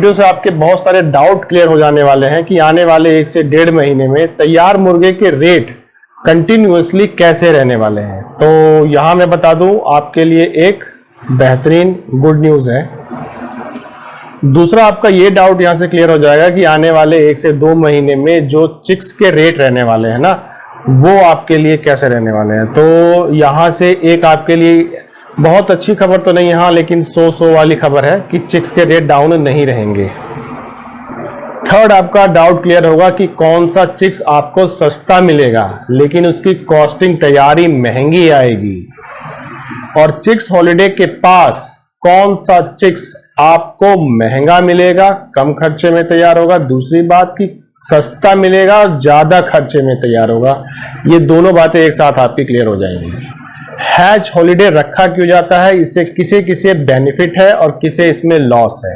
Video से आपके बहुत सारे डाउट क्लियर हो जाने वाले हैं कि आने वाले 1 से 1.5 महीने में तैयार मुर्गे के रेट कंटिन्यूअसली कैसे रहने वाले हैं। तो यहां मैं बता दूं आपके लिए एक बेहतरीन गुड न्यूज़ है। दूसरा आपका ये डाउट यहां से क्लियर हो जाएगा कि आने वाले 1 से 2 महीने में जो चिक्स के रेट रहने वाले हैं ना, वो आपके लिए कैसे रहने वाले हैं। तो यहां से एक आपके लिए बहुत अच्छी खबर तो नहीं है, लेकिन 100 वाली खबर है कि चिक्स के रेट डाउन नहीं रहेंगे। थर्ड आपका डाउट क्लियर होगा कि कौन सा चिक्स आपको सस्ता मिलेगा, लेकिन उसकी कॉस्टिंग तैयारी महंगी आएगी। और चिक्स हॉलिडे के पास कौन सा चिक्स आपको महंगा मिलेगा, कम खर्चे में तैयार होगा। दूसरी बात कि सस्ता मिलेगा, ज्यादा खर्चे में तैयार होगा। ये दोनों बातें एक साथ आपकी क्लियर हो जाएंगी। हैच हॉलिडे रखा क्यों जाता है, इससे किसे किसे बेनिफिट है और किसे इसमें लॉस है।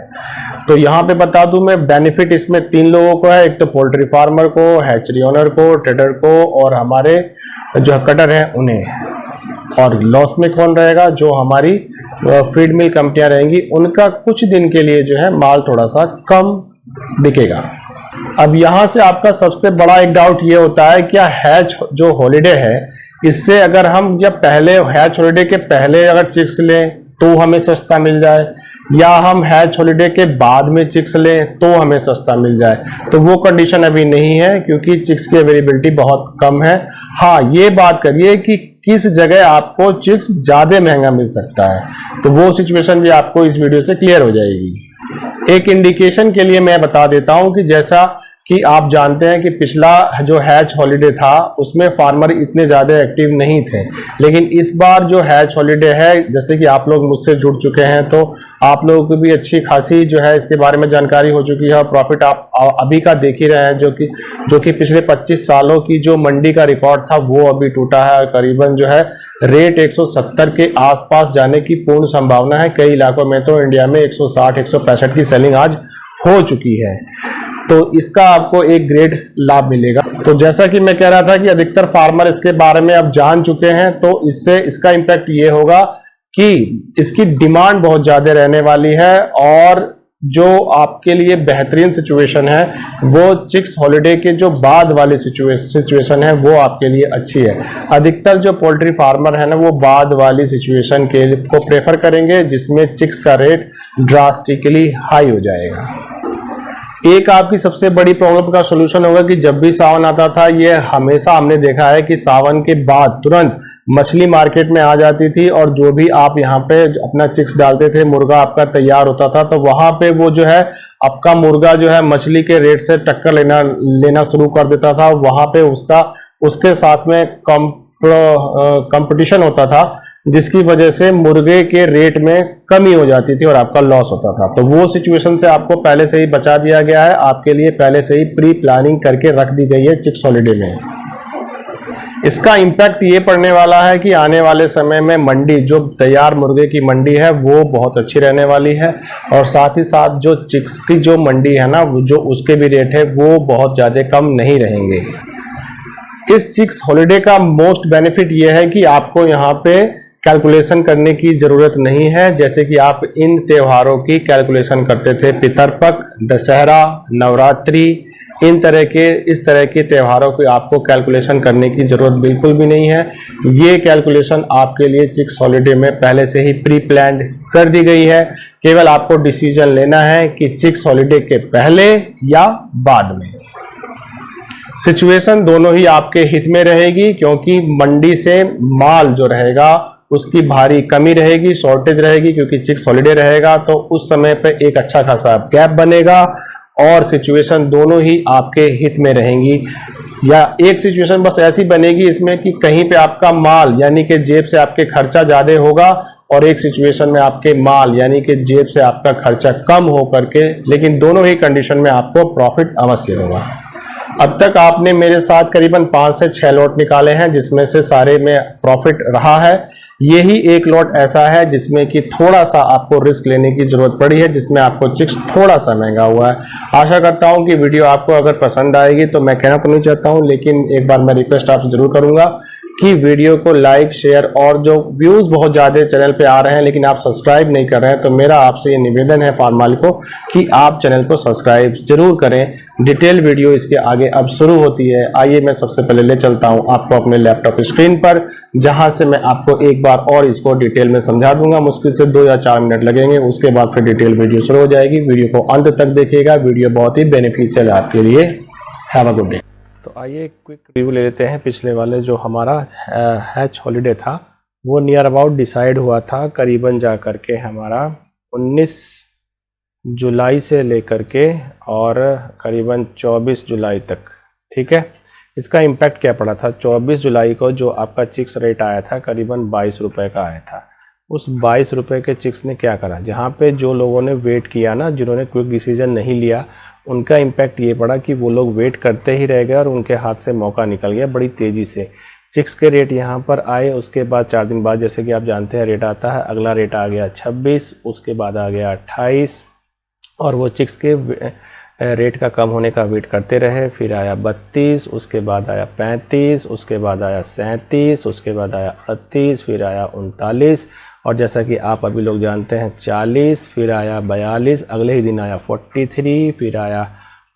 तो यहाँ पे बता दूं मैं, बेनिफिट इसमें 3 लोगों को है। एक तो पोल्ट्री फार्मर को, हैचरी ओनर को, ट्रेडर को और हमारे जो कटर हैं उन्हें। और लॉस में कौन रहेगा, जो हमारी फीड मिल कंपनियां रहेंगी, उनका कुछ दिन के लिए जो है माल थोड़ा सा कम बिकेगा। अब यहां से आपका सबसे बड़ा एक डाउट ये होता है, क्या हैच जो हॉलिडे है, इससे अगर हम जब पहले हैच हॉलिडे के पहले अगर चिक्स लें तो हमें सस्ता मिल जाए, या हम हैच हॉलिडे के बाद में चिक्स लें तो हमें सस्ता मिल जाए। तो वो कंडीशन अभी नहीं है, क्योंकि चिक्स की अवेलेबिलिटी बहुत कम है। हाँ, ये बात करिए कि किस जगह आपको चिक्स ज्यादा महंगा मिल सकता है, तो वो सिचुएशन भी आपको इस वीडियो से क्लियर हो जाएगी। एक इंडिकेशन के लिए मैं बता देता हूं कि जैसा कि आप जानते हैं कि पिछला जो हैच हॉलिडे था उसमें फार्मर इतने ज़्यादा एक्टिव नहीं थे, लेकिन इस बार जो हैच हॉलिडे है, जैसे कि आप लोग मुझसे जुड़ चुके हैं, तो आप लोगों को भी अच्छी खासी जो है इसके बारे में जानकारी हो चुकी है। प्रॉफिट आप अभी का देख ही रहे हैं, जो कि पिछले 25 सालों की जो मंडी का रिकॉर्ड था वो अभी टूटा है। करीबन जो है रेट 170 के आसपास जाने की पूर्ण संभावना है। कई इलाकों में तो इंडिया में 160, 165 की सेलिंग आज हो चुकी है। तो इसका आपको एक ग्रेट लाभ मिलेगा। तो जैसा कि मैं कह रहा था कि अधिकतर फार्मर इसके बारे में अब जान चुके हैं, तो इससे इसका इम्पैक्ट ये होगा कि इसकी डिमांड बहुत ज्यादा रहने वाली है। और जो आपके लिए बेहतरीन सिचुएशन है वो चिक्स हॉलिडे के जो बाद वाली सिचुएशन है वो आपके लिए अच्छी है। अधिकतर जो पोल्ट्री फार्मर है ना, वो बाद वाली सिचुएशन को प्रेफर करेंगे, जिसमें चिक्स का रेट ड्रास्टिकली हाई हो जाएगा। एक आपकी सबसे बड़ी प्रॉब्लम का सलूशन होगा कि जब भी सावन आता था, ये हमेशा हमने देखा है कि सावन के बाद तुरंत मछली मार्केट में आ जाती थी, और जो भी आप यहाँ पे अपना चिक्स डालते थे, मुर्गा आपका तैयार होता था, तो वहां पे वो जो है आपका मुर्गा जो है मछली के रेट से टक्कर लेना शुरू कर देता था। वहां पे उसके साथ में कंपटीशन होता था, जिसकी वजह से मुर्गे के रेट में कमी हो जाती थी और आपका लॉस होता था। तो वो सिचुएशन से आपको पहले से ही बचा दिया गया है। आपके लिए पहले से ही प्री प्लानिंग करके रख दी गई है चिक्स हॉलिडे में। इसका इम्पैक्ट ये पड़ने वाला है कि आने वाले समय में मंडी, जो तैयार मुर्गे की मंडी है, वो बहुत अच्छी रहने वाली है। और साथ ही साथ जो चिक्स की जो मंडी है ना, जो उसके भी रेट है वो बहुत ज्यादा कम नहीं रहेंगे। इस चिक्स हॉलिडे का मोस्ट बेनिफिट ये है कि आपको यहाँ पे कैलकुलेशन करने की जरूरत नहीं है, जैसे कि आप इन त्योहारों की कैलकुलेशन करते थे। पितरपक्ष, दशहरा, नवरात्रि, इस तरह के त्योहारों की आपको कैलकुलेशन करने की जरूरत बिल्कुल भी नहीं है। ये कैलकुलेशन आपके लिए चिक्स हॉलिडे में पहले से ही प्री प्लान्ड कर दी गई है। केवल आपको डिसीजन लेना है कि चिक्स हॉलिडे के पहले या बाद में। सिचुएशन दोनों ही आपके हित में रहेगी, क्योंकि मंडी से माल जो रहेगा उसकी भारी कमी रहेगी, शॉर्टेज रहेगी, क्योंकि चिक्स हॉलिडे रहेगा। तो उस समय पे एक अच्छा खासा गैप बनेगा और सिचुएशन दोनों ही आपके हित में रहेंगी। या एक सिचुएशन बस ऐसी बनेगी इसमें कि कहीं पे आपका माल यानी कि जेब से आपके खर्चा ज्यादा होगा, और एक सिचुएशन में आपके माल यानी कि जेब से आपका खर्चा कम हो करके, लेकिन दोनों ही कंडीशन में आपको प्रॉफिट अवश्य होगा। अब तक आपने मेरे साथ करीबन 5 से 6 लॉट निकाले हैं, जिसमें से सारे में प्रॉफिट रहा है। यही एक लॉट ऐसा है जिसमें कि थोड़ा सा आपको रिस्क लेने की जरूरत पड़ी है, जिसमें आपको चिक्स थोड़ा सा महंगा हुआ है। आशा करता हूं कि वीडियो आपको अगर पसंद आएगी, तो मैं कहना तो नहीं चाहता हूं, लेकिन एक बार मैं रिक्वेस्ट आपसे जरूर करूंगा कि वीडियो को लाइक शेयर, और जो व्यूज बहुत ज़्यादा चैनल पे आ रहे हैं लेकिन आप सब्सक्राइब नहीं कर रहे हैं, तो मेरा आपसे ये निवेदन है फार्म मालिकों कि आप चैनल को सब्सक्राइब जरूर करें। डिटेल वीडियो इसके आगे अब शुरू होती है। आइए मैं सबसे पहले ले चलता हूं आपको अपने लैपटॉप स्क्रीन पर, जहां से मैं आपको एक बार और इसको डिटेल में समझा दूंगा। मुश्किल से 2 या 4 मिनट लगेंगे, उसके बाद फिर डिटेल वीडियो शुरू हो जाएगी। वीडियो को अंत तक देखिएगा, वीडियो बहुत ही बेनिफिशियल है आपके लिए। Have a good day. तो आइए क्विक रिव्यू ले लेते हैं। पिछले वाले जो हमारा हैच हॉलीडे था वो नियर अबाउट डिसाइड हुआ था करीबन जा कर के हमारा 19 जुलाई से लेकर के और करीबन 24 जुलाई तक। ठीक है, इसका इम्पैक्ट क्या पड़ा था? 24 जुलाई को जो आपका चिक्स रेट आया था करीबन 22 रुपये का आया था। उस 22 रुपये के चिक्स ने क्या करा, जहाँ पे जो लोगों ने वेट किया ना, जिन्होंने क्विक डिसीजन नहीं लिया, उनका इम्पैक्ट ये पड़ा कि वो लोग वेट करते ही रह गए और उनके हाथ से मौका निकल गया बड़ी तेज़ी से। चिक्स के रेट यहाँ पर आए, उसके बाद 4 दिन बाद जैसे कि आप जानते हैं रेट आता है, अगला रेट आ गया 26, उसके बाद आ गया 28, और वो चिक्स के रेट का कम होने का वेट करते रहे। फिर आया 32, उसके बाद आया 35, उसके बाद आया 37, उसके बाद आया 38, फिर आया 39, और जैसा कि आप अभी लोग जानते हैं 40, फिर आया 42, अगले ही दिन आया 43, फिर आया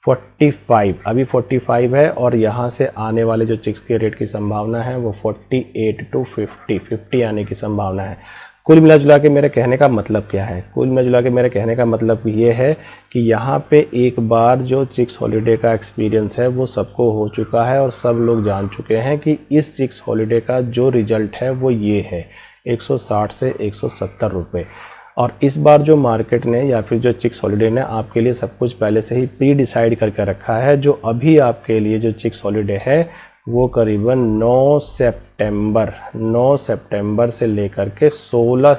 45, अभी 45 है, और यहाँ से आने वाले जो चिक्स के रेट की संभावना है वो 48 टू 50 आने की संभावना है। कुल मिला जुला के मेरे कहने का मतलब क्या है? कुल मिला जुला के मेरे कहने का मतलब ये है कि यहाँ पे एक बार जो चिक्स हॉलीडे का एक्सपीरियंस है वो सबको हो चुका है और सब लोग जान चुके हैं कि इस चिक्स हॉलीडे का जो रिजल्ट है वो ये है 160 से 170 रुपये। और इस बार जो मार्केट ने या फिर जो चिक्स हॉलीडे ने आपके लिए सब कुछ पहले से ही प्री डिसाइड करके रखा है। जो अभी आपके लिए जो चिक्स हॉलीडे है वो करीबन 9 सितंबर से लेकर के 16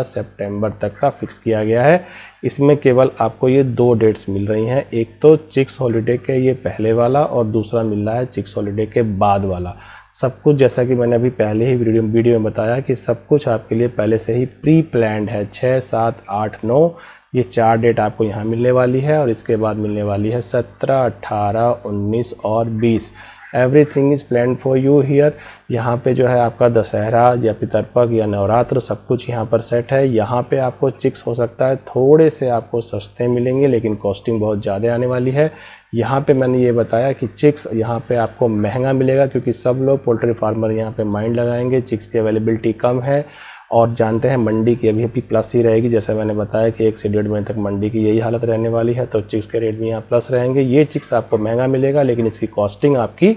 सितंबर तक का फिक्स किया गया है। इसमें केवल आपको ये 2 डेट्स मिल रही हैं, एक तो चिक्स हॉलीडे के ये पहले वाला और दूसरा मिल रहा है चिक्स हॉलीडे के बाद वाला। सब कुछ जैसा कि मैंने अभी पहले ही वीडियो में बताया कि सब कुछ आपके लिए पहले से ही प्री प्लान्ड है। 6, 7, 8, 9 ये 4 डेट आपको यहाँ मिलने वाली है, और इसके बाद मिलने वाली है 17, 18, 19 और 20। Everything is planned for you here. यहाँ पे जो है आपका दशहरा या पितरपक्ष या नवरात्र सब कुछ यहाँ पर सेट है। यहाँ पे आपको चिक्स हो सकता है थोड़े से आपको सस्ते मिलेंगे, लेकिन कॉस्टिंग बहुत ज़्यादा आने वाली है। यहाँ पे मैंने ये बताया कि चिक्स यहाँ पे आपको महंगा मिलेगा, क्योंकि सब लोग पोल्ट्री फार्मर यहाँ पे माइंड लगाएंगे। चिक्स की अवेलेबिलिटी कम है, और जानते हैं मंडी की अभी प्लस ही रहेगी। जैसे मैंने बताया कि 1 से 1.5 महीने तक मंडी की यही हालत रहने वाली है, तो चिक्स के रेट भी यहाँ प्लस रहेंगे। ये चिक्स आपको महंगा मिलेगा, लेकिन इसकी कॉस्टिंग आपकी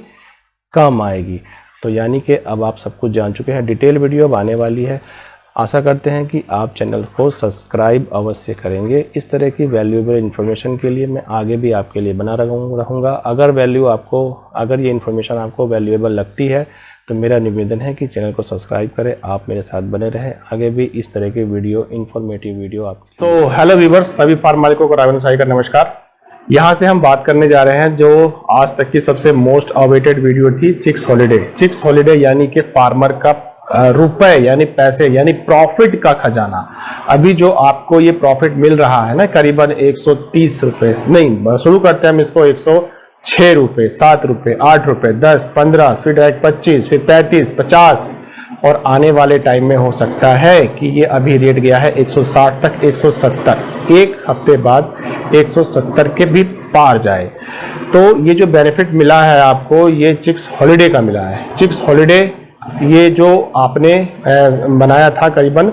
कम आएगी। तो यानी कि अब आप सब कुछ जान चुके हैं। डिटेल वीडियो अब आने वाली है। आशा करते हैं कि आप चैनल को सब्सक्राइब अवश्य करेंगे। इस तरह की वैल्यूएबल इन्फॉर्मेशन के लिए मैं आगे भी आपके लिए बना रहूँगा। अगर ये इन्फॉर्मेशन आपको वैल्यूएबल लगती है तो मेरा निवेदन है कि चैनल को सब्सक्राइब करें, आप मेरे साथ बने रहें। आगे भी इस तरह के वीडियो, इन्फॉर्मेटिव वीडियो आप। तो हेलो व्यूअर्स, सभी फार्म मालिकों को राघवेंद्र साई का नमस्कार। यहाँ से हम बात करने जा रहे हैं जो आज तक की सबसे मोस्ट अवेटेड वीडियो थी, चिक्स हॉलीडे। चिक्स हॉलीडे यानी कि फार्मर का रुपए यानी पैसे यानी प्रॉफिट का खजाना। अभी जो आपको ये प्रॉफिट मिल रहा है ना करीबन 130 रुपए, नहीं शुरू करते हैं हम इसको 106 रुपए, 7 रुपए, 8 रुपए, 10, 15, फिर डायरेक्ट 25, फिर 35, 50, और आने वाले टाइम में हो सकता है कि ये अभी रेट गया है 160 तक, 170, एक हफ्ते बाद 170 के भी पार जाए। तो ये जो बेनिफिट मिला है आपको, ये चिक्स हॉलीडे का मिला है। चिक्स हॉलीडे ये जो आपने बनाया था करीबन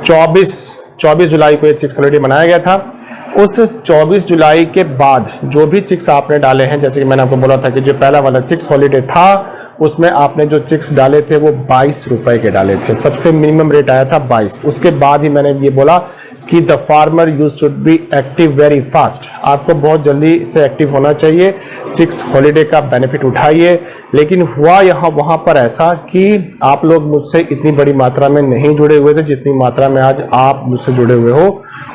24 जुलाई को ये चिक्स हॉलीडे बनाया गया था। उस 24 जुलाई के बाद जो भी चिक्स आपने डाले हैं, जैसे कि मैंने आपको बोला था कि जो पहला वाला चिक्स हॉलीडे था उसमें आपने जो चिक्स डाले थे वो 22 रुपए के डाले थे। सबसे मिनिमम रेट आया था 22। उसके बाद ही मैंने ये बोला कि the farmer you should be active very fast. आपको बहुत जल्दी से एक्टिव होना चाहिए, चिक्स हॉलीडे का बेनिफिट उठाइए। लेकिन हुआ वहाँ पर ऐसा कि आप लोग मुझसे इतनी बड़ी मात्रा में नहीं जुड़े हुए थे जितनी मात्रा में आज आप मुझसे जुड़े हुए हो।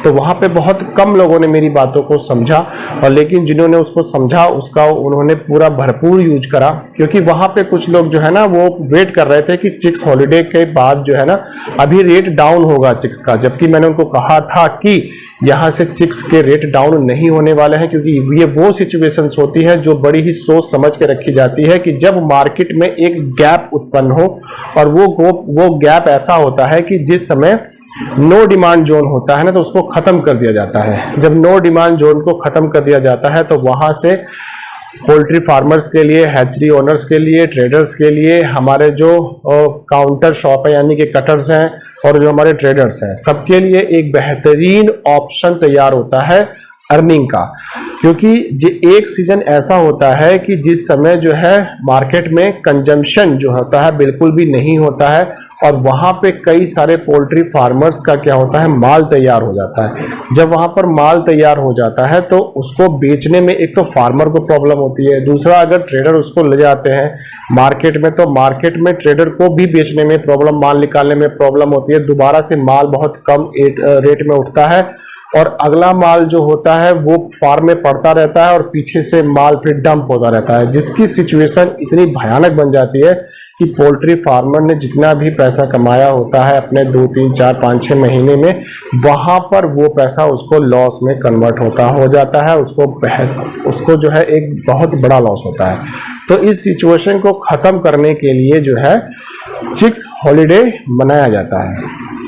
तो वहाँ पे बहुत कम लोगों ने मेरी बातों को समझा, और लेकिन जिन्होंने उसको समझा उसका उन्होंने पूरा भरपूर यूज करा। क्योंकि वहाँ पे कुछ लोग जो है ना वो वेट कर रहे थे कि चिक्स हॉलीडे के बाद जो है ना अभी रेट डाउन होगा चिक्स का, जबकि मैंने उनको कहा कहा था कि यहाँ से चिक्स के रेट डाउन नहीं होने वाले हैं, क्योंकि ये वो सिचुएशंस होती है जो बड़ी ही सोच समझ के रखी जाती है कि जब मार्केट में एक गैप उत्पन्न हो, और वो गैप ऐसा होता है कि जिस समय नो डिमांड जोन होता है ना, तो उसको खत्म कर दिया जाता है। जब नो डिमांड जोन को खत्म कर दिया जाता है तो वहां से पोल्ट्री फार्मर्स के लिए, हैचरी ओनर्स के लिए, ट्रेडर्स के लिए, हमारे जो काउंटर शॉप है यानी कि कटर्स हैं, और जो हमारे ट्रेडर्स हैं, सबके लिए एक बेहतरीन ऑप्शन तैयार होता है अर्निंग का। क्योंकि एक सीजन ऐसा होता है कि जिस समय जो है मार्केट में कंजम्पशन जो होता है बिल्कुल भी नहीं होता है, और वहां पे कई सारे पोल्ट्री फार्मर्स का क्या होता है, माल तैयार हो जाता है। जब वहां पर माल तैयार हो जाता है तो उसको बेचने में एक तो फार्मर को प्रॉब्लम होती है, दूसरा अगर ट्रेडर उसको ले जाते हैं मार्केट में तो मार्केट में ट्रेडर को भी बेचने में प्रॉब्लम, माल निकालने में प्रॉब्लम होती है। दोबारा से माल बहुत कम रेट में उठता है, और अगला माल जो होता है वो फार्म में पड़ता रहता है, और पीछे से माल फिर डंप होता रहता है, जिसकी सिचुएशन इतनी भयानक बन जाती है कि पोल्ट्री फार्मर ने जितना भी पैसा कमाया होता है अपने 2, 3, 4, 5, 6 महीने में, वहां पर वो पैसा उसको लॉस में कन्वर्ट हो जाता है, उसको जो है एक बहुत बड़ा लॉस होता है। तो इस सिचुएशन को खत्म करने के लिए जो है चिक्स हॉलिडे मनाया जाता है।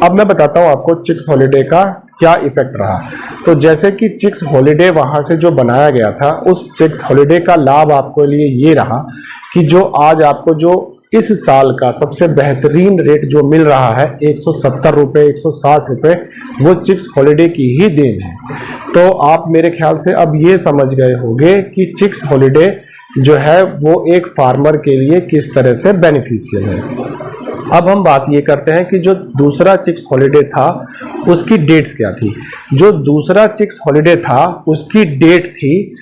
अब मैं बताता हूँ आपको चिक्स हॉलिडे का क्या इफेक्ट रहा। तो जैसे कि चिक्स हॉलिडे वहां से जो बनाया गया था, उस चिक्स हॉलिडे का लाभ आपको लिए ये रहा कि जो आज आपको जो इस साल का सबसे बेहतरीन रेट जो मिल रहा है 170 रुपये, 160 रुपये, वो चिक्स हॉलिडे की ही देन है। तो आप मेरे ख्याल से अब ये समझ गए होंगे कि चिक्स हॉलिडे जो है वो एक फार्मर के लिए किस तरह से बेनिफिशियल है। अब हम बात ये करते हैं कि जो दूसरा चिक्स हॉलिडे था उसकी डेट्स क्या थी। जो दूसरा चिक्स हॉलिडे था उसकी डेट थी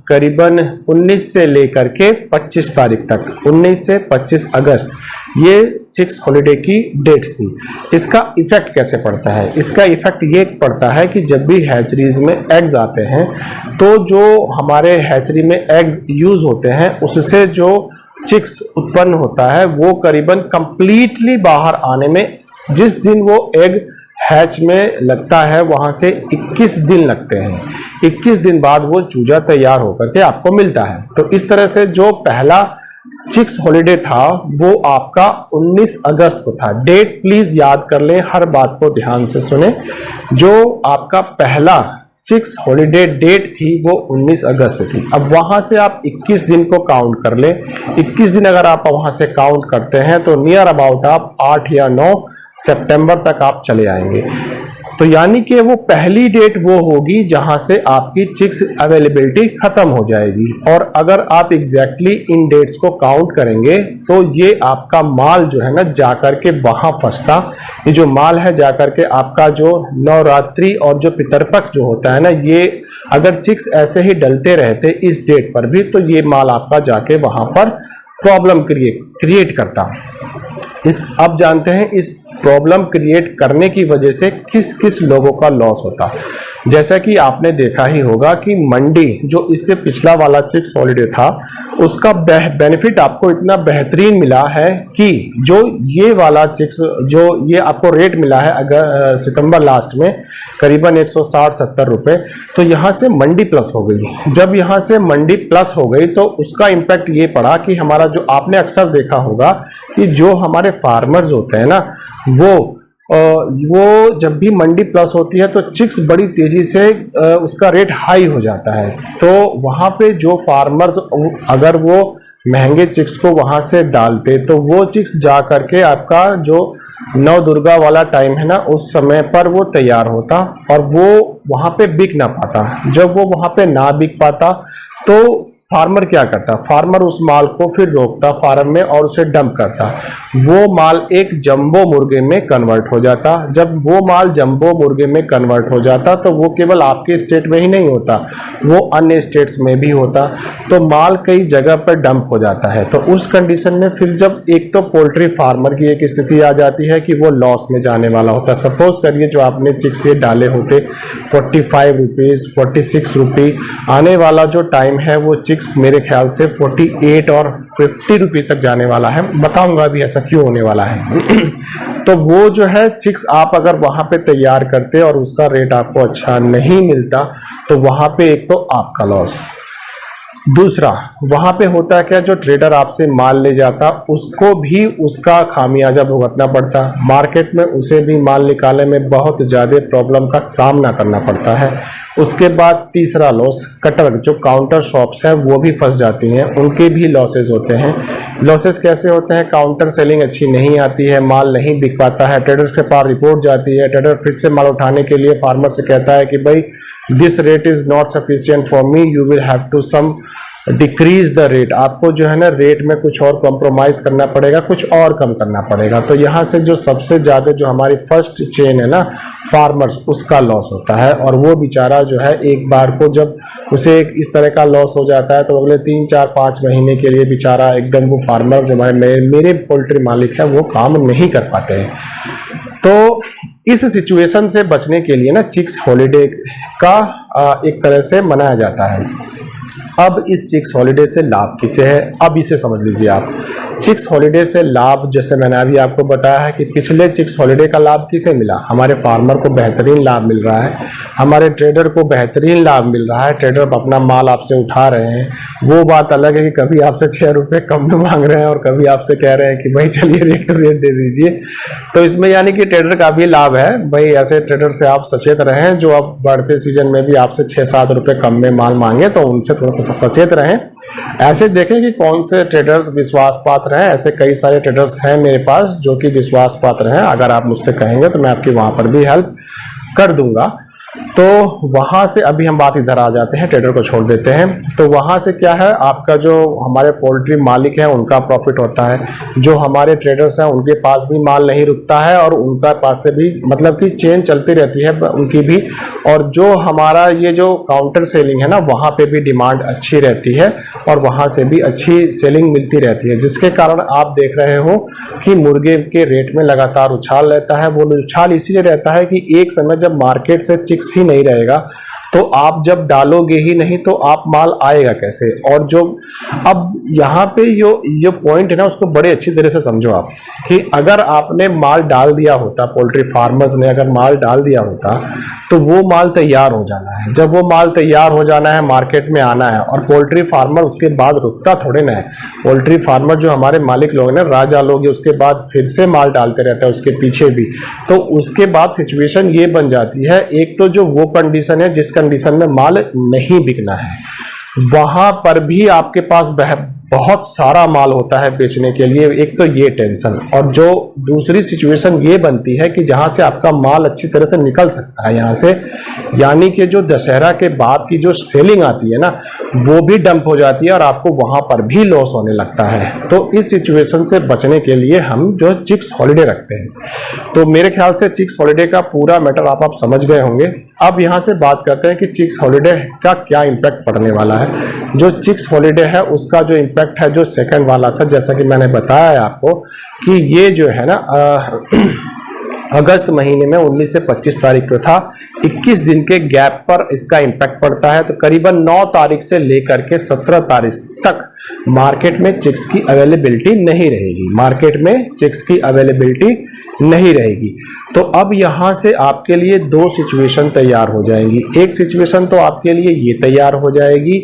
करीबन 19 से लेकर के 25 तारीख तक, 19 से 25 अगस्त, ये चिक्स हॉलिडे की डेट्स थी। इसका इफेक्ट कैसे पड़ता है? इसका इफेक्ट ये पड़ता है कि जब भी हैचरीज में एग्स आते हैं तो जो हमारे हैचरी में एग्स यूज होते हैं उससे जो चिक्स उत्पन्न होता है वो करीबन कंप्लीटली बाहर आने में, जिस दिन वो एग हैच में लगता है वहां से 21 दिन लगते हैं। 21 दिन बाद वो चूजा तैयार होकर के आपको मिलता है। तो इस तरह से जो पहला चिक्स हॉलिडे था वो आपका 19 अगस्त को था। डेट प्लीज याद कर लें, हर बात को ध्यान से सुने। जो आपका पहला चिक्स हॉलिडे डेट थी वो 19 अगस्त थी। अब वहां से आप 21 दिन को काउंट कर लें। 21 दिन अगर आप वहां से काउंट करते हैं तो नियर अबाउट आप 8 या 9 सितंबर तक आप चले आएंगे। तो यानी कि वो पहली डेट वो होगी जहां से आपकी चिक्स अवेलेबिलिटी खत्म हो जाएगी। और अगर आप एग्जैक्टली इन डेट्स को काउंट करेंगे तो ये आपका माल जो है ना जाकर के वहां फंसता। ये जो माल है जाकर के आपका जो नवरात्रि और जो पितरपक्ष जो होता है ना, ये अगर चिक्स ऐसे ही डलते रहते इस डेट पर भी तो ये माल आपका जाके वहां पर प्रॉब्लम क्रिएट करता। अब जानते हैं इस प्रॉब्लम क्रिएट करने की वजह से किस किस लोगों का लॉस होता। जैसा कि आपने देखा ही होगा कि मंडी जो इससे पिछला वाला चिक्स हॉलिडे था उसका बेनिफिट आपको इतना बेहतरीन मिला है कि जो ये वाला चिक्स जो ये आपको रेट मिला है अगर सितंबर लास्ट में करीबन 160-70 रुपए, तो यहाँ से मंडी प्लस हो गई। जब यहाँ से मंडी प्लस हो गई तो उसका इम्पैक्ट ये पड़ा कि हमारा जो आपने अक्सर देखा होगा कि जो हमारे फार्मर्स होते हैं ना वो जब भी मंडी प्लस होती है तो चिक्स बड़ी तेजी से उसका रेट हाई हो जाता है। तो वहां पे जो फार्मर्स अगर वो महंगे चिक्स को वहां से डालते तो वो चिक्स जा करके आपका जो नव दुर्गा वाला टाइम है ना उस समय पर वो तैयार होता और वो वहां पे बिक ना पाता। जब वो वहां पे ना बिक पाता तो फार्मर क्या करता, फार्मर उस माल को फिर रोकता फार्म में और उसे डंप करता। वो माल एक जंबो मुर्गे में कन्वर्ट हो जाता। जब वो माल जंबो मुर्गे में कन्वर्ट हो जाता तो वो केवल आपके स्टेट में ही नहीं होता, वो अन्य स्टेट्स में भी होता। तो माल कई जगह पर डंप हो जाता है। तो उस कंडीशन में फिर जब एक तो पोल्ट्री फार्मर की एक स्थिति आ जाती है कि वो लॉस में जाने वाला होता। सपोज करिए जो आपने चिक्स ये डाले होते 45 रुपीज 46 रुपये, आने वाला जो टाइम है वो चिक्स चिक्स मेरे ख्याल से 48 और 50 रुपीज तक जाने वाला है। बताऊंगा अभी ऐसा क्यों होने वाला है। तो वो जो है चिक्स आप अगर वहां पे तैयार करते और उसका रेट आपको अच्छा नहीं मिलता तो वहां पे एक तो आपका लॉस, दूसरा वहां पे होता है क्या, जो ट्रेडर आपसे माल ले जाता उसको भी उसका खामियाजा भुगतना पड़ता, मार्केट में उसे भी माल निकालने में बहुत ज़्यादा प्रॉब्लम का सामना करना पड़ता है। उसके बाद तीसरा लॉस, कटर जो काउंटर शॉप्स हैं वो भी फंस जाती हैं, उनके भी लॉसेस होते हैं। लॉसेस कैसे होते हैं, काउंटर सेलिंग अच्छी नहीं आती है, माल नहीं बिक पाता है, ट्रेडर्स के पास रिपोर्ट जाती है, ट्रेडर फिर से माल उठाने के लिए फार्मर से कहता है कि भाई this rate is not sufficient for me, you will have to some decrease the rate, आपको जो है ना रेट में कुछ और कॉम्प्रोमाइज करना पड़ेगा, कुछ और कम करना पड़ेगा। तो यहाँ से जो सबसे ज़्यादा जो हमारी फर्स्ट चेन है ना फार्मर्स, उसका लॉस होता है। और वो बेचारा जो है एक बार को जब उसे एक इस तरह का लॉस हो जाता है तो अगले 3, 4, 5 महीने के लिए बेचारा एकदम वो फार्मर जो मेरे पोल्ट्री मालिक है वो काम नहीं कर पाते हैं। तो इस सिचुएशन से बचने के लिए ना चिक्स हॉलीडे का एक तरह से मनाया जाता है। अब इस चिक्स हॉलीडे से लाभ किसे है, अब इसे समझ लीजिए आप। चिक्स हॉलीडे से लाभ, जैसे मैंने अभी आपको बताया है कि पिछले चिक्स हॉलीडे का लाभ किसे मिला, हमारे फार्मर को बेहतरीन लाभ मिल रहा है, हमारे ट्रेडर को बेहतरीन लाभ मिल रहा है, ट्रेडर अपना माल आपसे उठा रहे हैं। वो बात अलग है कि कभी आपसे 6 रुपये कम में मांग रहे हैं और कभी आपसे कह रहे हैं कि भाई चलिए रेट टू रेट दे दीजिए। तो इसमें यानी कि ट्रेडर का भी लाभ है। भाई ऐसे ट्रेडर से आप सचेत रहें जो अब बढ़ते सीजन में भी आपसे 6-7 रुपये कम में माल मांगे, तो उनसे थोड़ा सा सचेत रहें। ऐसे देखें कि कौन से ट्रेडर्स विश्वास पात्र हैं। ऐसे कई सारे ट्रेडर्स हैं मेरे पास जो कि विश्वास पात्र हैं, अगर आप मुझसे कहेंगे तो मैं आपकी वहां पर भी हेल्प कर दूंगा। तो वहां से अभी हम बात इधर आ जाते हैं, ट्रेडर को छोड़ देते हैं। तो वहां से क्या है, आपका जो हमारे पोल्ट्री मालिक हैं उनका प्रॉफिट होता है, जो हमारे ट्रेडर्स हैं उनके पास भी माल नहीं रुकता है और उनका पास से भी मतलब कि चेन चलती रहती है उनकी भी। और जो हमारा ये जो काउंटर सेलिंग है ना, वहां पे भी डिमांड अच्छी रहती है और वहां से भी अच्छी सेलिंग मिलती रहती है, जिसके कारण आप देख रहे हो कि मुर्गे के रेट में लगातार उछाल रहता है। वो उछाल इसीलिए रहता है कि एक समय जब मार्केट से चिक्स ही नहीं रहेगा तो आप जब डालोगे ही नहीं तो आप माल आएगा कैसे। और जो अब यहाँ पे जो पॉइंट है ना उसको बड़े अच्छी तरह से समझो आप, कि अगर आपने माल डाल दिया होता, पोल्ट्री फार्मर्स ने अगर माल डाल दिया होता तो वो माल तैयार हो जाना है। जब वो माल तैयार हो जाना है, मार्केट में आना है, और पोल्ट्री फार्मर उसके बाद रुकता थोड़े ना है। पोल्ट्री फार्मर जो हमारे मालिक लोग हैं, राजा लोग, उसके बाद फिर से माल डालते रहता है उसके पीछे भी। तो उसके बाद सिचुएशन ये बन जाती है, एक तो जो वो कंडीशन है जिस कंडीशन में माल नहीं बिकना है, वहां पर भी आपके पास बहुत सारा माल होता है बेचने के लिए। एक तो ये टेंशन, और जो दूसरी सिचुएशन ये बनती है कि जहां से आपका माल अच्छी तरह से निकल सकता है यहाँ से, यानी कि जो दशहरा के बाद की जो सेलिंग आती है ना वो भी डंप हो जाती है और आपको वहां पर भी लॉस होने लगता है। तो इस सिचुएशन से बचने के लिए हम जो चिक्स हॉलीडे रखते हैं। तो मेरे ख्याल से चिक्स हॉलीडे का पूरा मैटर आप समझ गए होंगे। अब यहाँ से बात करते हैं कि चिक्स हॉलीडे का क्या इम्पैक्ट पड़ने वाला है। जो चिक्स हॉलीडे है उसका जो इम्पैक्ट है, जो सेकंड वाला था, जैसा कि मैंने बताया है आपको कि ये जो है ना अगस्त महीने में 19 से 25 तारीख को था, 21 दिन के गैप पर इसका इम्पैक्ट पड़ता है। तो करीबन 9 तारीख से लेकर के 17 तारीख तक मार्केट में चिक्स की अवेलेबिलिटी नहीं रहेगी, मार्केट में चिक्स की अवेलेबिलिटी नहीं रहेगी। तो अब यहाँ से आपके लिए 2 सिचुएशन तैयार हो जाएंगी। एक सिचुएशन तो आपके लिए ये तैयार हो जाएगी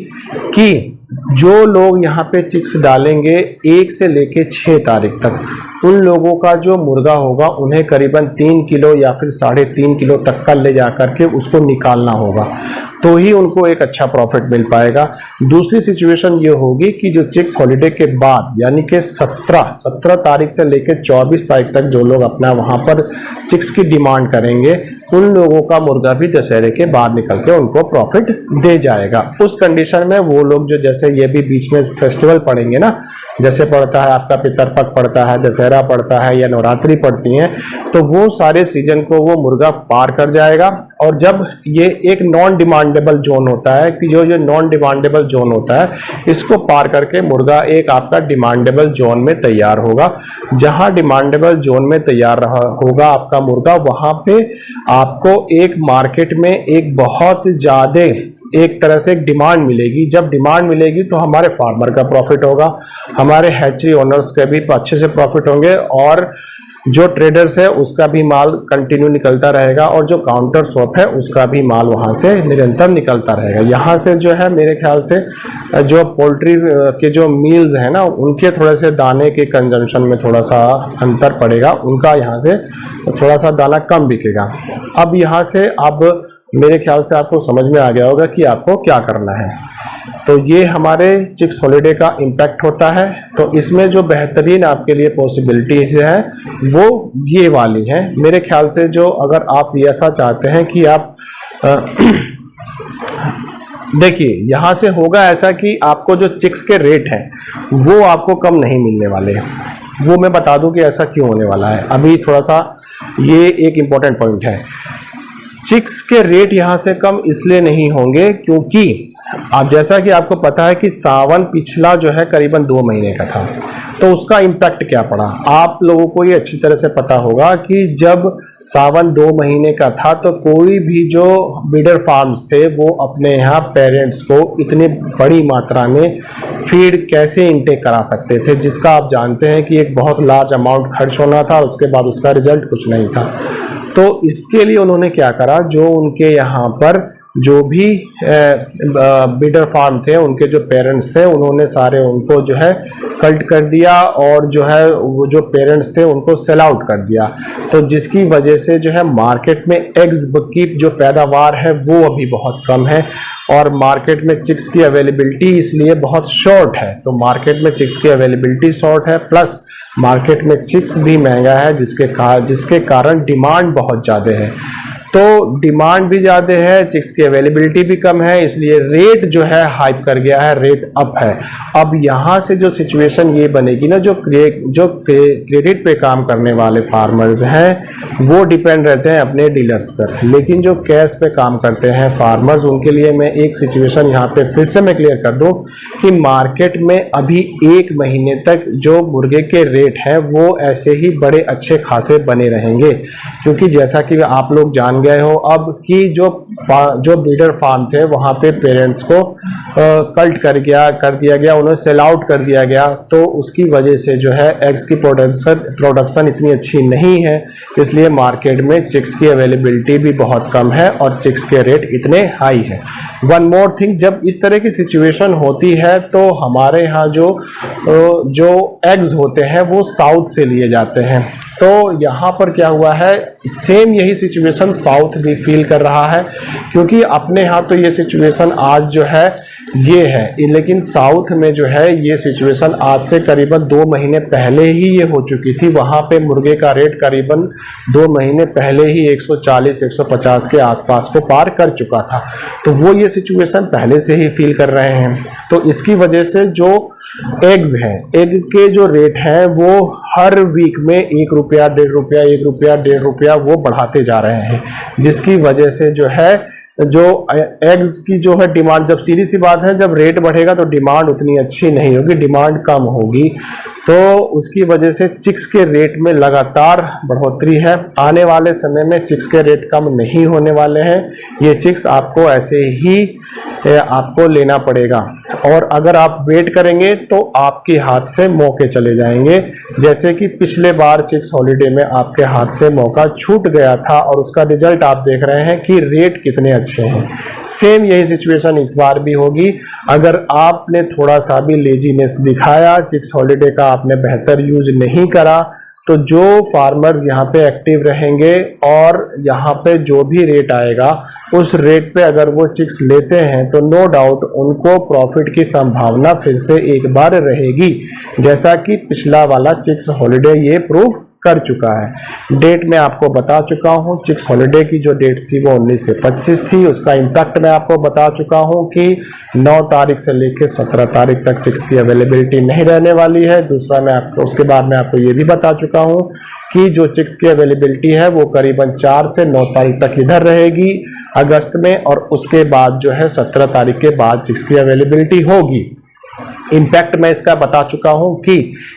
कि जो लोग यहाँ पे चिक्स डालेंगे 1 से लेके 6 तारीख तक, उन लोगों का जो मुर्गा होगा उन्हें करीबन 3 किलो या फिर 3.5 किलो तक का ले जाकर के उसको निकालना होगा, तो ही उनको एक अच्छा प्रॉफिट मिल पाएगा। दूसरी सिचुएशन ये होगी कि जो चिक्स हॉलीडे के बाद यानी कि 17 तारीख से लेकर 24 तारीख तक जो लोग अपना वहां पर चिक्स की डिमांड करेंगे, उन लोगों का मुर्गा भी दशहरे के बाद निकल के उनको प्रॉफिट दे जाएगा। उस कंडीशन में वो लोग जो, जैसे ये भी बीच में फेस्टिवल पड़ेंगे ना, जैसे पड़ता है आपका पितरपक्ष पड़ता है, दशहरा पड़ता है या नवरात्रि पड़ती हैं, तो वो सारे सीजन को वो मुर्गा पार कर जाएगा। और जब ये एक नॉन डिमांडेबल जोन होता है कि जो नॉन डिमांडेबल जोन होता है, इसको पार करके मुर्गा एक आपका डिमांडेबल जोन में तैयार होगा। जहां डिमांडेबल जोन में तैयार होगा आपका मुर्गा, वहां पे आपको एक मार्केट में एक बहुत ज्यादा एक तरह से एक डिमांड मिलेगी। जब डिमांड मिलेगी तो हमारे फार्मर का प्रॉफिट होगा, हमारे हैचरी ओनर्स के भी अच्छे से प्रॉफिट होंगे, और जो ट्रेडर्स है उसका भी माल कंटिन्यू निकलता रहेगा, और जो काउंटर शॉप है उसका भी माल वहां से निरंतर निकलता रहेगा। यहाँ से जो है मेरे ख्याल से जो पोल्ट्री के जो मील्स हैं ना, उनके थोड़े से दाने के कंजम्पशन में थोड़ा सा अंतर पड़ेगा, उनका यहाँ से थोड़ा सा दाना कम बिकेगा। अब यहाँ से अब मेरे ख्याल से आपको समझ में आ गया होगा कि आपको क्या करना है। तो ये हमारे चिक्स हॉलिडे का इम्पैक्ट होता है। तो इसमें जो बेहतरीन आपके लिए पॉसिबिलिटीज है वो ये वाली हैं मेरे ख्याल से। जो अगर आप ऐसा चाहते हैं कि आप देखिए, यहाँ से होगा ऐसा कि आपको जो चिक्स के रेट हैं वो आपको कम नहीं मिलने वाले हैं। वो मैं बता दूं कि ऐसा क्यों होने वाला है। अभी थोड़ा सा ये एक इम्पॉर्टेंट पॉइंट है। चिक्स के रेट यहाँ से कम इसलिए नहीं होंगे क्योंकि अब जैसा कि आपको पता है कि सावन पिछला जो है करीबन 2 महीने का था, तो उसका इम्पैक्ट क्या पड़ा आप लोगों को ये अच्छी तरह से पता होगा कि जब सावन 2 महीने का था तो कोई भी जो ब्रीडर फार्म्स थे वो अपने यहाँ पेरेंट्स को इतनी बड़ी मात्रा में फीड कैसे इनटेक करा सकते थे, जिसका आप जानते हैं कि एक बहुत लार्ज अमाउंट खर्च होना था, उसके बाद उसका रिजल्ट कुछ नहीं था। तो इसके लिए उन्होंने क्या करा, जो उनके यहाँ पर जो भी ब्रीडर फार्म थे उनके जो पेरेंट्स थे उन्होंने सारे उनको जो है कल्ट कर दिया, और जो है वो जो पेरेंट्स थे उनको सेल आउट कर दिया। तो जिसकी वजह से जो है मार्केट में एग्स की जो पैदावार है वो अभी बहुत कम है, और मार्केट में चिक्स की अवेलेबिलिटी इसलिए बहुत शॉर्ट है। तो मार्केट में चिक्स की अवेलेबिलिटी शॉर्ट है, प्लस मार्केट में चिक्स भी महंगा है, जिसके कारण डिमांड बहुत ज़्यादा है। तो डिमांड भी ज़्यादा है, चिक्स की अवेलेबिलिटी भी कम है, इसलिए रेट जो है हाइप कर गया है, रेट अप है। अब यहाँ से जो सिचुएशन ये बनेगी ना, जो क्रेडिट पे काम करने वाले फार्मर्स हैं वो डिपेंड रहते हैं अपने डीलर्स पर, लेकिन जो कैश पे काम करते हैं फार्मर्स उनके लिए मैं एक सिचुएशन यहाँ पे फिर से मैं क्लियर कर दूँ कि मार्केट में अभी 1 महीने तक जो मुर्गे के रेट हैं वो ऐसे ही बड़े अच्छे खासे बने रहेंगे, क्योंकि जैसा कि आप लोग जान गए हो अब कि जो ब्रीडर फार्म थे वहां पे पेरेंट्स को कल्ट कर दिया गया, उन्हें सेल आउट कर दिया गया। तो उसकी वजह से जो है एग्स की प्रोडक्शन इतनी अच्छी नहीं है, इसलिए मार्केट में चिक्स की अवेलेबिलिटी भी बहुत कम है और चिक्स के रेट इतने हाई है। वन मोर थिंग, जब इस तरह की सिचुएशन होती है तो हमारे यहाँ जो एग्स होते हैं वो साउथ से लिए जाते हैं। तो यहाँ पर क्या हुआ है, सेम यही सिचुएशन साउथ भी फील कर रहा है, क्योंकि अपने यहाँ तो ये सिचुएशन आज जो है ये है, लेकिन साउथ में जो है ये सिचुएशन आज से करीबन 2 महीने पहले ही ये हो चुकी थी। वहाँ पे मुर्गे का रेट करीबन 2 महीने पहले ही 140-150 के आसपास को पार कर चुका था। तो वो ये सिचुएशन पहले से ही फील कर रहे हैं। तो इसकी वजह से जो एग्स हैं, एग के जो रेट हैं वो हर वीक में 1 रुपया, 1.5 रुपया, 1 रुपया, 1.5 रुपया वो बढ़ाते जा रहे हैं, जिसकी वजह से जो है जो एग्स की जो है डिमांड, जब सीधी सी बात है जब रेट बढ़ेगा तो डिमांड उतनी अच्छी नहीं होगी, डिमांड कम होगी, तो उसकी वजह से चिक्स के रेट में लगातार बढ़ोतरी है। आने वाले समय में चिक्स के रेट कम नहीं होने वाले हैं, ये चिक्स आपको ऐसे ही आपको लेना पड़ेगा, और अगर आप वेट करेंगे तो आपके हाथ से मौके चले जाएंगे, जैसे कि पिछले बार चिक्स हॉलिडे में आपके हाथ से मौका छूट गया था और उसका रिजल्ट आप देख रहे हैं कि रेट कितने अच्छे हैं। सेम यही सिचुएशन इस बार भी होगी। अगर आपने थोड़ा सा भी लेजीनेस दिखाया, चिक्स हॉलिडे का आपने बेहतर यूज नहीं करा, तो जो फार्मर्स यहाँ पे एक्टिव रहेंगे और यहाँ पे जो भी रेट आएगा उस रेट पे अगर वो चिक्स लेते हैं तो नो डाउट उनको प्रॉफिट की संभावना फिर से एक बार रहेगी, जैसा कि पिछला वाला चिक्स हॉलिडे ये प्रूव कर चुका है। डेट मैं आपको बता चुका हूँ, चिक्स हॉलिडे की जो डेट थी वो 19 से 25 थी, उसका इम्पैक्ट मैं आपको बता चुका हूँ कि 9 तारीख से लेकर 17 तारीख तक चिक्स की अवेलेबिलिटी नहीं रहने वाली है। दूसरा मैं आपको उसके बाद मैं आपको ये भी बता चुका हूँ कि जो चिक्स की अवेलेबिलिटी है वो करीबन 4 से 9 तारीख तक इधर रहेगी अगस्त में, और उसके बाद जो है 17 तारीख के बाद चिक्स की अवेलेबिलिटी होगी। इम्पैक्ट मैं इसका बता चुका हूं कि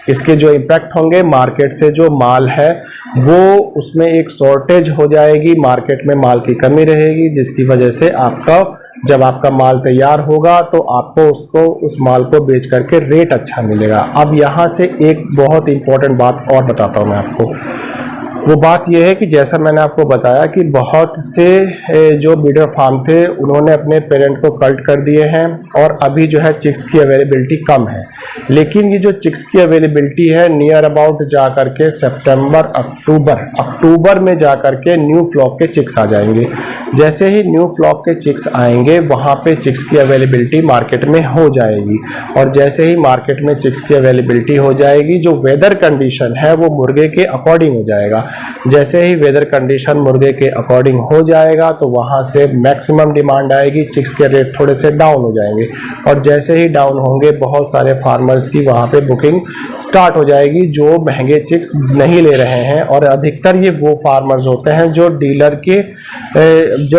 इसके जो इम्पैक्ट होंगे, मार्केट से जो माल है वो उसमें एक शॉर्टेज हो जाएगी, मार्केट में माल की कमी रहेगी, जिसकी वजह से आपका जब आपका माल तैयार होगा तो आपको उस माल को बेच करके रेट अच्छा मिलेगा। अब यहाँ से एक बहुत इंपॉर्टेंट बात और बताता हूँ मैं आपको। वो बात यह है कि जैसा मैंने आपको बताया कि बहुत से जो ब्रीडर फार्म थे उन्होंने अपने पेरेंट को कल्ट कर दिए हैं और अभी जो है चिक्स की अवेलेबिलिटी कम है। लेकिन ये जो चिक्स की अवेलेबिलिटी है नियर अबाउट जा करके सितंबर अक्टूबर में जा करके न्यू फ्लॉक के चिक्स आ जाएंगे। जैसे ही न्यू फ्लॉक के चिक्स आएंगे वहाँ पे चिक्स की अवेलेबिलिटी मार्केट में हो जाएगी और जैसे ही मार्केट में चिक्स की अवेलेबिलिटी हो जाएगी जो वेदर कंडीशन है वो मुर्गे के अकॉर्डिंग हो जाएगा। जैसे ही वेदर कंडीशन मुर्गे के अकॉर्डिंग हो जाएगा तो वहाँ से मैक्सिमम डिमांड आएगी, चिक्स के रेट थोड़े से डाउन हो जाएंगे और जैसे ही डाउन होंगे बहुत सारे फार्मर्स की वहाँ पे बुकिंग स्टार्ट हो जाएगी जो महंगे चिक्स नहीं ले रहे हैं। और अधिकतर ये वो फार्मर्स होते हैं जो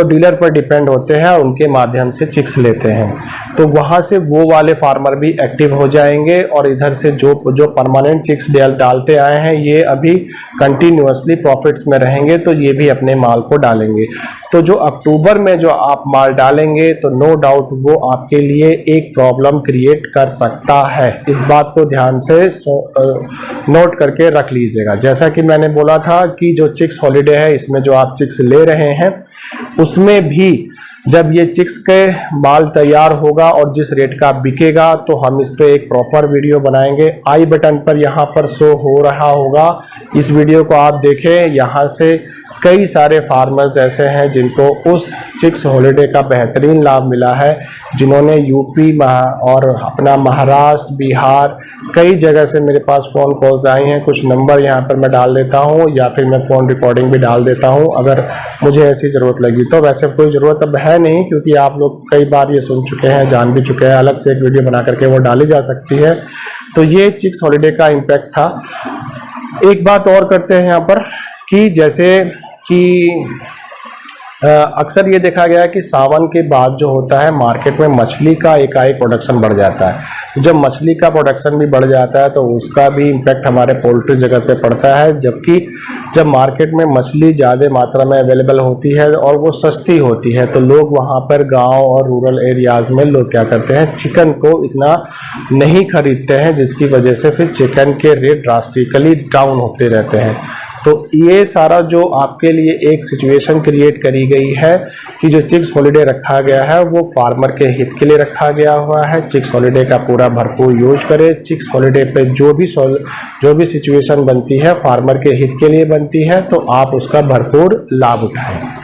डीलर पर डिपेंड होते हैं, उनके माध्यम से चिक्स लेते हैं। तो वहाँ से वो वाले फार्मर भी एक्टिव हो जाएंगे और इधर से जो परमानेंट चिक्स डालते आए हैं ये अभी कंटिन्यूअसली प्रॉफिट्स में रहेंगे तो ये भी अपने माल को डालेंगे। तो जो अक्टूबर में जो आप माल डालेंगे तो नो डाउट वो आपके लिए एक प्रॉब्लम क्रिएट कर सकता है। इस बात को ध्यान से नोट करके रख लीजिएगा। जैसा कि मैंने बोला था कि जो चिक्स हॉलिडे है इसमें जो आप चिक्स ले रहे हैं उसमें भी जब ये चिक्स के माल तैयार होगा और जिस रेट का बिकेगा तो हम इस पे एक प्रॉपर वीडियो बनाएंगे। आई बटन पर यहाँ पर शो हो रहा होगा, इस वीडियो को आप देखें। यहाँ से कई सारे फार्मर्स ऐसे हैं जिनको उस चिक्स हॉलिडे का बेहतरीन लाभ मिला है, जिन्होंने यूपी और अपना महाराष्ट्र, बिहार कई जगह से मेरे पास फ़ोन कॉल्स आई हैं। कुछ नंबर यहाँ पर मैं डाल देता हूँ या फिर मैं फ़ोन रिकॉर्डिंग भी डाल देता हूँ अगर मुझे ऐसी ज़रूरत लगी तो। वैसे कोई ज़रूरत अब है नहीं क्योंकि आप लोग कई बार ये सुन चुके हैं, जान भी चुके हैं। अलग से एक वीडियो बना करके वो डाली जा सकती है। तो ये चिक्स हॉलिडे का इम्पैक्ट था। एक बात और करते हैं यहाँ पर कि जैसे कि अक्सर ये देखा गया है कि सावन के बाद जो होता है मार्केट में मछली का एकाएक प्रोडक्शन बढ़ जाता है। जब मछली का प्रोडक्शन भी बढ़ जाता है तो उसका भी इम्पैक्ट हमारे पोल्ट्री जगत पे पड़ता है। जबकि जब मार्केट में मछली ज़्यादा मात्रा में अवेलेबल होती है और वो सस्ती होती है तो लोग वहाँ पर गांव और रूरल एरियाज़ में लोग क्या करते हैं, चिकन को इतना नहीं खरीदते हैं, जिसकी वजह से फिर चिकन के रेट ड्रास्टिकली डाउन होते रहते हैं। तो ये सारा जो आपके लिए एक सिचुएशन क्रिएट करी गई है कि जो चिक्स हॉलिडे रखा गया है वो फार्मर के हित के लिए रखा गया हुआ है। चिक्स हॉलिडे का पूरा भरपूर यूज करें। चिक्स हॉलिडे पे जो भी सिचुएशन बनती है फार्मर के हित के लिए बनती है तो आप उसका भरपूर लाभ उठाएं।